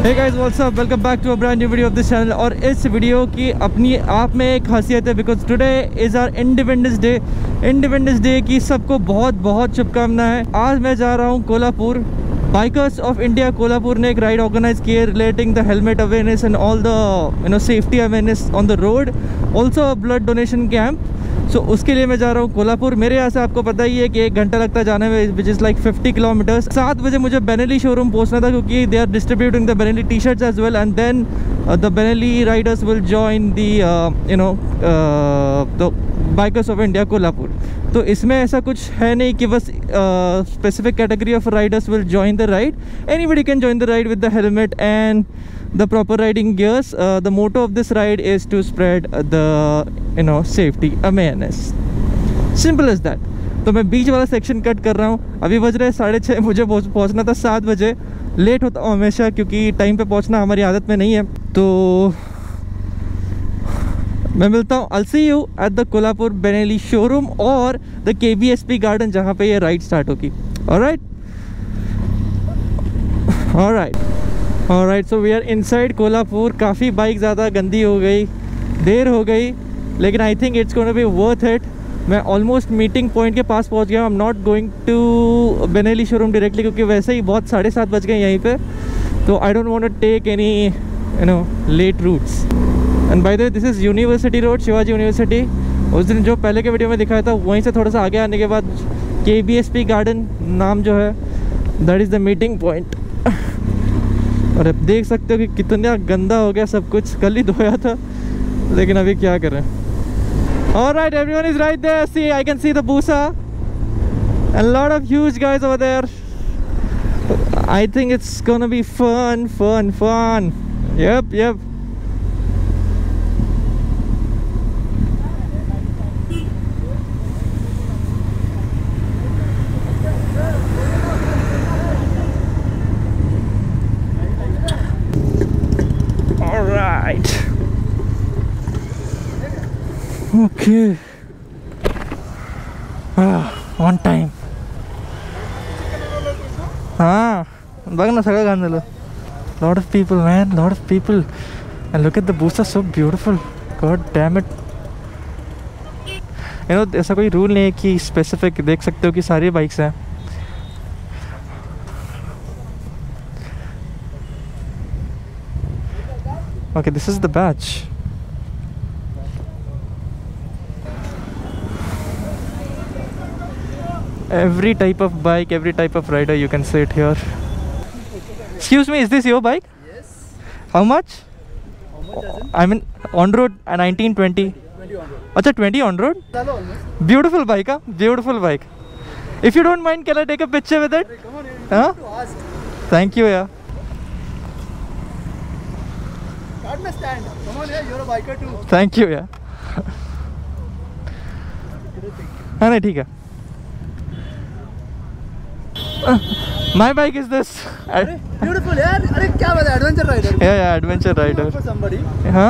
Hey guys, what's up? Welcome back to a brand new video of this channel. और इस video की अपनी आप में एक खासियत है because today is our independence day. Independence day की सबको बहुत बहुत शुभकामनाएं। आज मैं जा रहा हूँ Kolhapur. Bikers of India Kolhapur ने एक राइड ऑर्गेनाइज की है relating the helmet awareness and all the safety awareness on the road, also blood donation camp. So उसके लिए मैं जा रहा हूँ कोल्हापुर। मेरे यहाँ से आपको पता ही है कि 1 घंटा लगता है जाने में, विच इज़ लाइक 50 किलोमीटर्स। 7 बजे मुझे बेनेली शोरूम पहुँचना था क्योंकि they are distributing the Benelli T shirts as well and then the Benelli riders will join the bikers of India Kolhapur. तो इसमें ऐसा कुछ है नहीं कि बस specific category of riders will join the ride. Anybody can join the ride with the helmet and the proper riding gears. The motto of this ride is to spread the safety awareness. Simple as that. तो मैं बीच वाला section cut कर रहा हूँ। अभी बज रहे 6:30, मुझे पहुँचना था 7 बजे। लेट होता हूँ हमेशा क्योंकि टाइम पे पहुँचना हमारी आदत में नहीं है। तो मैं मिलता हूँ, I'll see you at the Kolhapur Benelli showroom और द KBSP गार्डन जहाँ पे ये राइड स्टार्ट होगी। Alright, so we are inside Kolhapur. काफ़ी बाइक ज़्यादा गंदी हो गई, देर हो गई, लेकिन I think it's gonna be worth it. मैं ऑलमोस्ट मीटिंग पॉइंट के पास पहुंच गया हूँ। I am not going to Benelli showroom directly क्योंकि वैसे ही बहुत 7:30 बज गए यहीं पे। तो I don't want to take any late routes. And by the way this is university road, Shivaji university. उस दिन जो पहले के वीडियो में दिखाया था वहीं से थोड़ा सा आगे आने के बाद KBSP गार्डन नाम जो है, that is the meeting point. और अब देख सकते हो कि कितना गंदा हो गया सब कुछ। कल ही धोया था लेकिन अभी क्या करें। Alright, everyone is right there. See, I can see the Busa and a lot of huge guys over there. I think it's gonna be fun. Yep. Alright. Okay. On time. बघ ना सगळं घाण झालं. Lot of people, man. Lot of people. And look at the Busa, so beautiful. God damn it. ऐसा कोई rule नहीं है कि स्पेसिफिक देख सकते हो कि सारी बाइक्स हैं। Okay, this is the batch. Every type of bike, every type of rider, you can see it here. Excuse me, is this your bike? Yes. How much? How much does it? I mean, on road, 19, 20. 20 on road. Acha, 20 on road? Almost. Beautiful bike, huh? Beautiful bike. If you don't mind, can I take a picture with it? Come on, you Huh? need to ask. Thank you, yeah. Start my stand. Come on, yeah, you're a biker too. Thank you, yeah. हाँ नहीं ठीक है। My bike is this. Beautiful, यार. अरे क्या बात है, adventure rider. Yeah, adventure rider. For somebody. हाँ?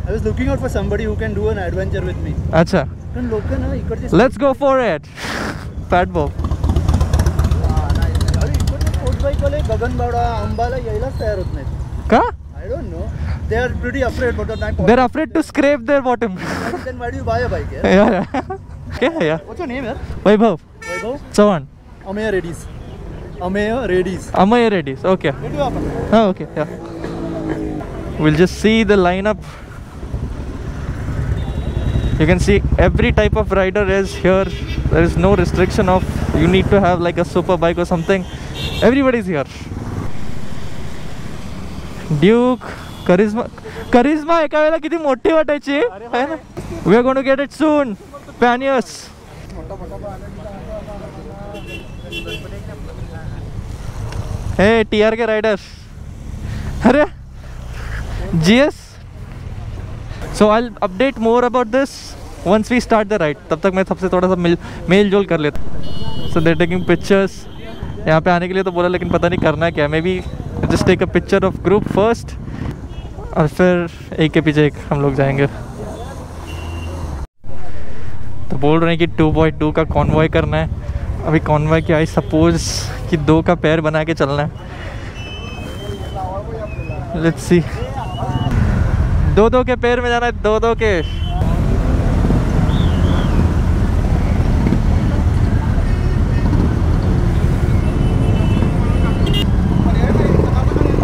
I was looking out for somebody who can do an adventure with me. अच्छा. पण लोक ना इकडचे. Let's go for it. Fat Bob. अरे इकडचे स्पोर्ट्स बाईक वाले गगनबावडा, अंबाला यायलाच तयार होत नाहीत. का? I don't know. They are pretty afraid, but They're afraid to scrape their bottom. Then why do you buy a bike? Yeah. Yeah. What's your name, yaar? Vaibhav. Vaibhav. Chavan. Ameya Reddy's. Ameya Reddy's. Amaya Reddy's. Okay. Where do you happen? Oh, okay. Yeah. We'll just see the lineup. You can see every type of rider is here. There is no restriction of you need to have like a super bike or something. Everybody's here. Duke, Karizma एका वेळेला किती मोठी वाटायची है ना. We are going to get it soon. Paniers. Hey, TRK riders. अरे GS. So I'll update more about this once we start the ride. तब तक मैं सबसे थोड़ा सा मेल जोल कर लेता हूँ. So they're taking pictures. यहाँ पे आने के लिए तो बोला लेकिन पता नहीं करना है क्या. Maybe just take a picture of group first और फिर एक के पीछे एक हम लोग जाएंगे. तो बोल रहे हैं कि 2x2 का कॉन्वॉय करना है. अभी कॉन्वॉय क्या, आई सपोज कि 2 का पैर बना के चलना है. Let's see. दो के पैर में जाना है, दो के।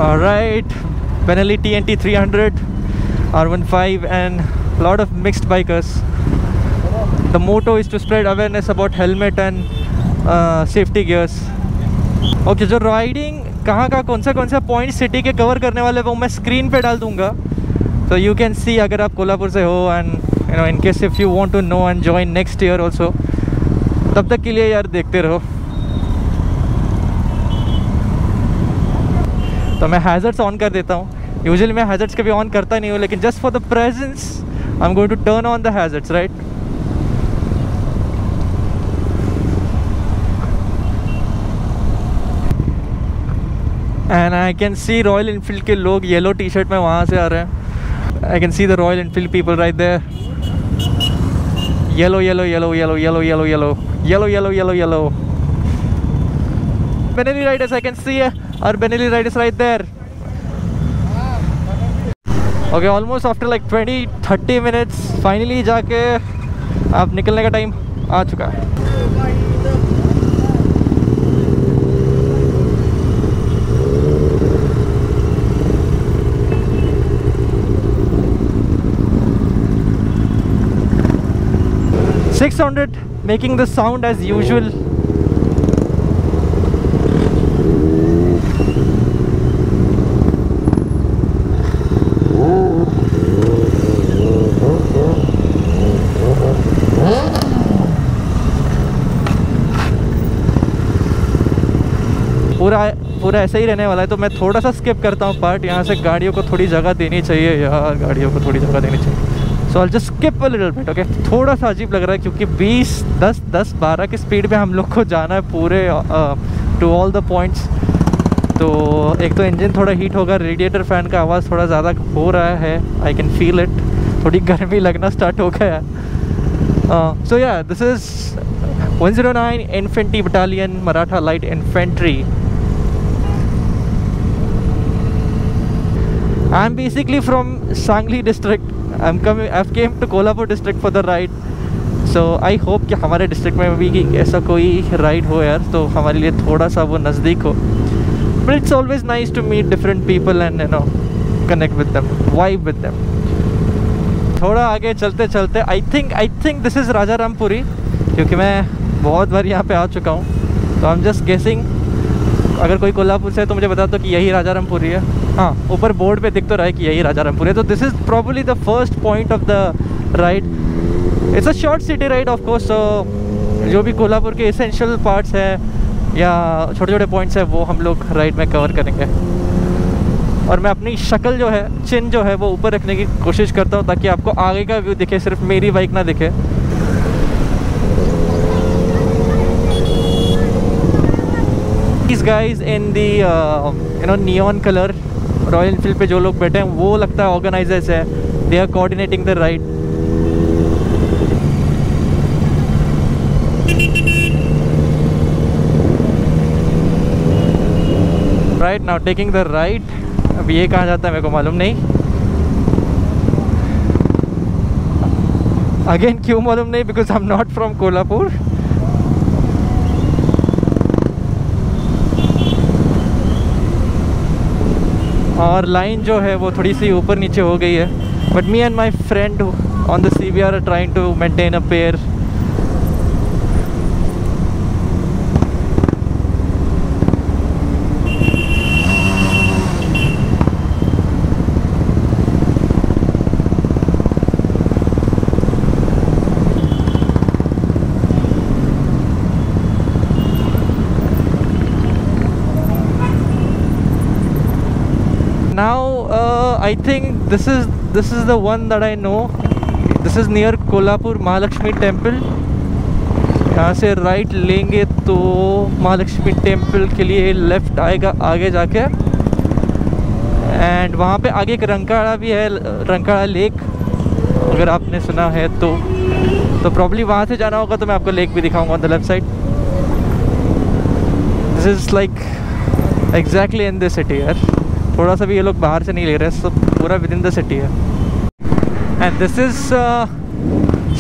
Alright, Benelli TNT 300, R15 and lot of mixed bikers. The motto is to spread awareness about helmet and safety gears. Okay, जो राइडिंग कहाँ कौन सा पॉइंट सिटी के कवर करने वाले वो मैं स्क्रीन पे डाल दूँगा, so you can see अगर आप कोल्हापुर से हो and you know in case if you want to know and join next year also, तब तक के लिए यार देखते रहो। तो मैं हैज़र्ड्स ऑन कर देता हूँ। यूजुअली मैं हैज़र्ड्स कभी ऑन करता नहीं हूँ, लेकिन just for the presence I am going to turn on the hazards, right. And I can see Royal Enfield के लोग येलो टी शर्ट में वहाँ से आ रहे हैं। I can see the Royal Enfield people right there. Yellow yellow yellow yellow yellow yellow yellow yellow yellow yellow yellow Benelli riders, I can see our Benelli riders right there. Okay, almost after like 20-30 minutes finally जाके आप निकलने का time आ चुका है। $600 making the sound as usual. पूरा ऐसा ही रहने वाला है, तो मैं थोड़ा सा स्किप करता हूँ पार्ट। यहाँ से गाड़ियों को थोड़ी जगह देनी चाहिए यार, गाड़ियों को थोड़ी जगह देनी चाहिए। So I just skip a little bit, okay. थोड़ा सा अजीब लग रहा है क्योंकि 10-12 की स्पीड पे हम लोग को जाना है पूरे टू ऑल द पॉइंट्स। तो एक तो इंजन थोड़ा हीट होगा, रेडिएटर फ़ैन का आवाज़ थोड़ा ज़्यादा हो रहा है, आई कैन फील इट। थोड़ी गर्मी लगना स्टार्ट हो गया है। सो या this is 109 infantry battalion, Maratha light infantry. I'm basically from Sangli district. I've came to Kolhapur district for the ride. So I hope कि हमारे डिस्ट्रिक्ट में भी ऐसा कोई राइड हो यार, तो हमारे लिए थोड़ा सा वो नज़दीक हो। But it's always nice to meet different people and you know connect with them, vibe with them. थोड़ा आगे चलते चलते I think this is राजा रामपुरी, क्योंकि मैं बहुत बार यहाँ पे आ चुका हूँ। तो I'm just guessing, अगर कोई कोल्हापुर से है तो मुझे बता दो कि यही राजा रामपुरी है। हाँ, ऊपर बोर्ड पे दिख तो रहा है कि यही राजा रामपुरी है। तो this is probably the first point of the ride. It's a short city ride of course. जो भी कोल्हापुर के एसेंशियल पार्ट्स हैं या छोटे छोटे पॉइंट्स हैं वो हम लोग राइड में कवर करेंगे। और मैं अपनी शक्ल जो है, चिन जो है वो ऊपर रखने की कोशिश करता हूँ ताकि आपको आगे का व्यू दिखे, सिर्फ मेरी बाइक ना दिखे। These guys in the neon color royal Enfield पे जो लोग बैठे हैं वो लगता है ऑर्गेनाइजर्स है। They are coordinating the ride. Right now taking the right. अब ये कहाँ जाता है मेरे को मालूम नहीं। अगेन क्यों मालूम नहीं, because I am not from Kolhapur. और लाइन जो है वो थोड़ी सी ऊपर नीचे हो गई है, but me and my friend on the CBR are trying to maintain a pair. Now I think this is the one that I know. This is near Kolhapur Mahalakshmi Temple. यहाँ से राइट लेंगे तो Mahalakshmi temple के लिए left आएगा आगे जाके, and वहाँ पे आगे एक रंकाड़ा भी है, रंकाड़ा लेक, अगर आपने सुना है तो प्रॉब्ली वहाँ से जाना होगा। तो मैं आपको लेक भी दिखाऊंगा on the left side. This is like exactly in this city यार। थोड़ा सा भी ये लोग बाहर से नहीं ले रहे, सब पूरा विद इन द सिटी है। And this is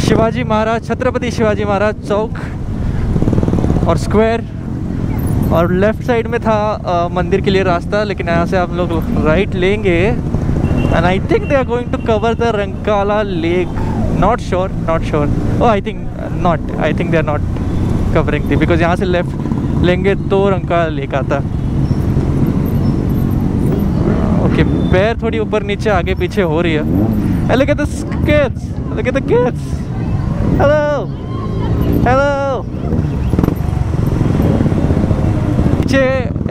Shivaji Maharaj, Chhatrapati Shivaji Maharaj चौक और स्क्वायर, और लेफ़्ट साइड में था मंदिर के लिए रास्ता, लेकिन यहाँ से आप लोग राइट लेंगे and I think they are going to cover the Rankala lake. Not sure oh I think they are not covering the, because यहाँ से लेफ्ट लेंगे तो रंकाला लेक आता। ओके, पैर थोड़ी ऊपर नीचे आगे पीछे हो रही है। Look at the kids, look at the kids. Hello.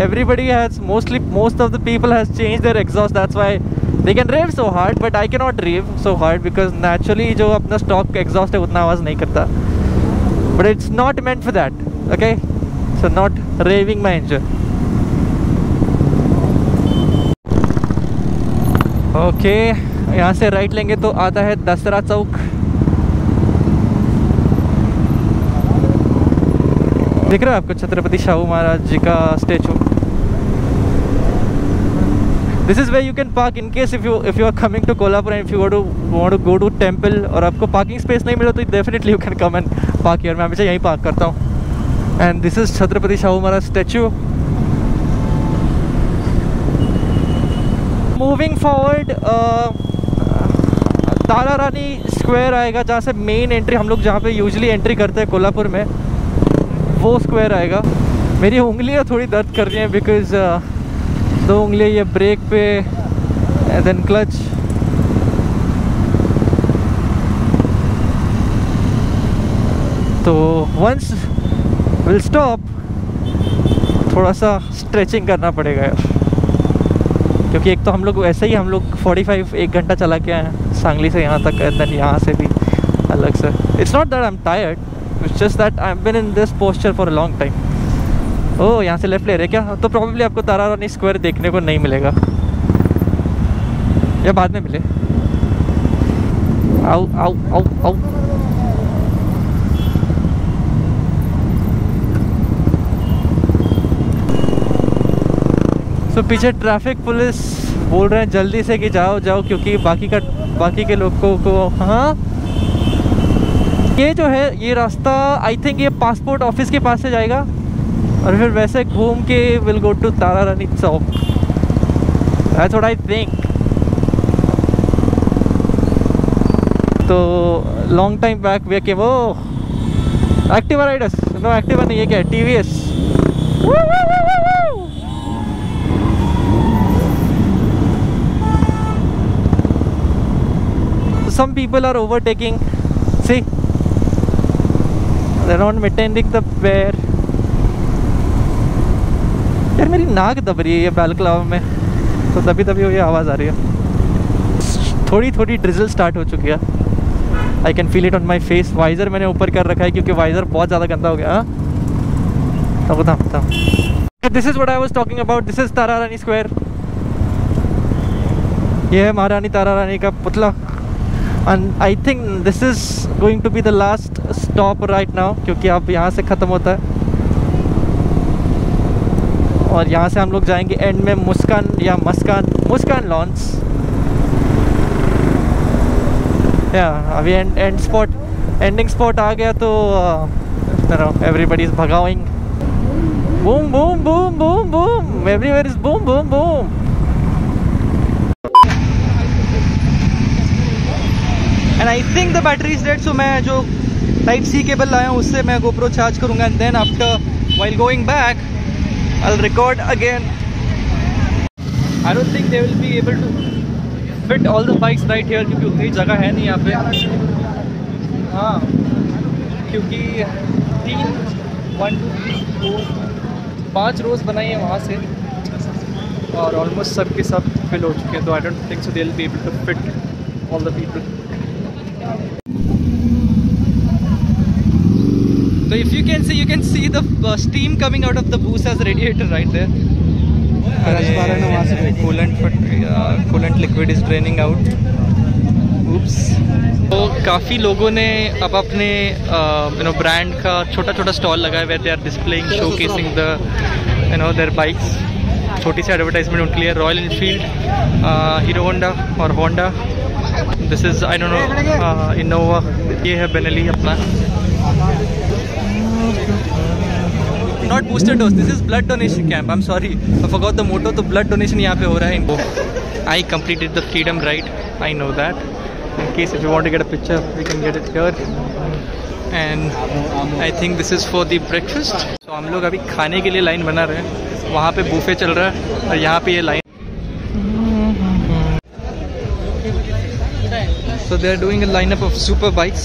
Everybody has, most of the people has changed their exhaust, that's why they can rev so hard, but I cannot rev so hard because naturally जो अपना stock exhaust है उतना आवाज़ नहीं करता, but it's not meant for that, okay, so not raving my engine. Okay, यहाँ से right लेंगे तो आता है दसरा चौक। दिख रहा है आपको छत्रपति शाहू महाराज जी का statue. This is way you can park in case if you are coming to Kolhapur and if you want to go to temple और आपको पार्किंग स्पेस नहीं मिला तो definitely you can come and park here. मैं हमेशा यहीं park करता हूँ। And this is Chhatrapati Shahu Maharaj statue. Moving forward Tara Rani square आएगा, जहाँ से मेन एंट्री हम लोग जहाँ पे यूजुअली एंट्री करते हैं कोल्हापुर में, वो स्क्वायर आएगा। मेरी उंगलियाँ थोड़ी दर्द कर रही हैं बिकॉज 2 उंगलियाँ ये ब्रेक पे देन क्लच। तो वंस विल स्टॉप, थोड़ा सा स्ट्रेचिंग करना पड़ेगा यार, क्योंकि एक तो हम लोग 45 1 घंटा चला के आए हैं सांगली से यहाँ तक, देन यहाँ से भी अलग से। It's not that I am tired, it's just that I have been in this posture for a long time. Oh, यहाँ से लेफ्ट ले रहे क्या? तो प्रॉब्ली आपको तारा रानी स्क्वायर देखने को नहीं मिलेगा, या बाद में मिले। आओ आओ आओ आओ। तो पीछे ट्रैफिक पुलिस बोल रहे हैं जल्दी से कि जाओ जाओ, क्योंकि बाकी के लोगों को हाँ, ये जो है ये रास्ता आई थिंक ये पासपोर्ट ऑफिस के पास से जाएगा और फिर वैसे घूम के will go to Tara Rani chowk. That's what I think. तो लॉन्ग टाइम बैक वे के वो एक्टिवा राइडर्स, नो एक्टिवा नहीं, ये क्या है, TVS। Some people are overtaking. See, they're not maintaining the pair. यार मेरी नाक दब रही है ये बैलक्लावा में, तो तभी ये आवाज़ आ रही है। थोड़ी ड्रिजल स्टार्ट हो चुकी है। I can feel it on my face. Visor मैंने ऊपर कर रखा है क्योंकि वाइज़र बहुत ज़्यादा गंदा हो गया। This is what I was talking about. This is Tara Rani square. ये है महारानी तारा रानी का पुतला। And I think this is going to be the last stop right now, क्योंकि अब यहाँ से ख़त्म होता है और यहाँ से हम लोग जाएंगे एंड में मुस्कान लॉन्च। या अभी एंडिंग स्पॉट आ गया तो everybody is भगाविंग। Boom boom boom boom boom, everywhere is boom boom boom। And I think the battery is dead, so मैं जो टाइप C केबल लाया हूँ उससे मैं GoPro चार्ज करूँगा and then after while going back I will record again. I don't think they will be able to fit all the bikes right here, क्योंकि उतनी जगह है नहीं यहाँ पे। हाँ, क्योंकि 5 रोज़ बनाई है वहाँ से और ऑलमोस्ट सब के सब फिल हो चुके हैं, तो I don't think so they will be able to fit all the people. So if you can see the steam coming out of the Busa's radiator right there. Coolant liquid is draining out. Oops. तो काफ़ी लोगों ने अब अपने brand का छोटा stall लगाया हुआ है। They are displaying, showcasing the their bikes. छोटी सी एडवर्टाइजमेंट उनके लिए, रॉयल इनफील्ड, हीरो होंडा और Honda. This is I don't know Innova. ये है बेनेली अपना। Not booster dose, this is blood donation camp. I am sorry, I forgot the motto. तो blood donation यहाँ पे हो रहा है इनको। I completed the freedom ride, I know that. In case if you want to get a picture we can get it here. And I think this is for the breakfast. तो हम लोग अभी खाने के लिए लाइन बना रहे हैं। वहाँ पे बूफे चल रहा है और यहाँ पे ये line. So they are doing a lineup of super bikes,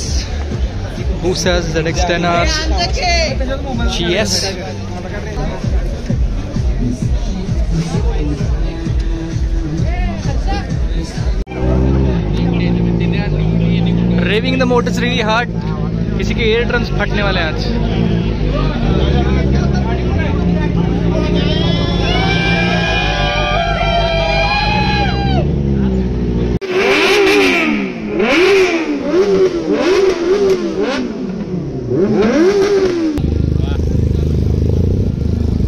Busas, ZX10Rs, GS. Raving the motors really hard. किसी के एयर ड्रम्स फटने वाले हैं आज।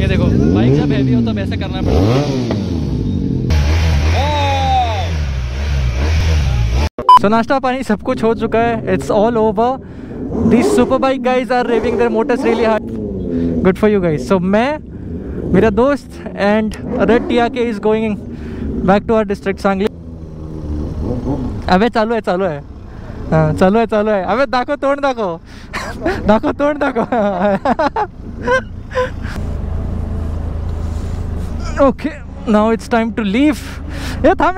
ये देखो, बाइक जब हैवी हो तब ऐसा करना पड़ता है। सो नाश्ता पानी सब कुछ हो चुका है। It's all over. These super bike guys are raving their motors really hard. Good for you guys. So मैं, मेरा दोस्त and Red TRK is going back to our district Sangli. अबे चालू है चालू है, हाँ चालू है चालू है। अबे दाखो तोड़ दाखो दाखो तोड़ दाखो। Okay now it's time to leave. ये थांब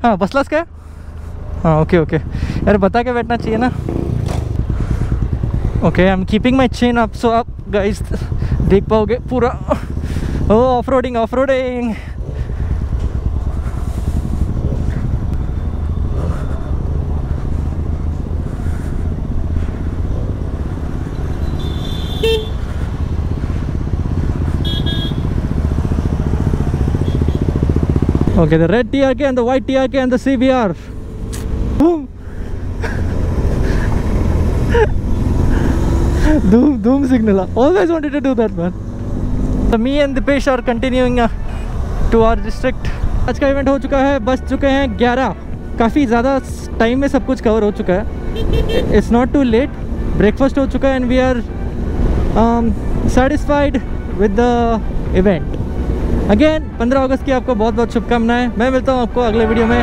हाँ बसलास काय? हाँ ओके ओके यार बता के बैठना चाहिए ना। Okay I am keeping my chain up so आप गाइस देख पाओगे पूरा। Oh off roading off roading. Okay, the red TRK and the white TRK and the CBR. Boom! Doom signal. Always wanted to do that, man. So me and Dipesh are continuing to our district. आज का event हो चुका है, बस चुके हैं 11। काफ़ी ज़्यादा टाइम में सब कुछ कवर हो चुका है। It's not too late. Breakfast हो चुका है and we are satisfied with the event. Again 15 अगस्त की आपको बहुत बहुत शुभकामनाएं। मैं मिलता हूँ आपको अगले वीडियो में।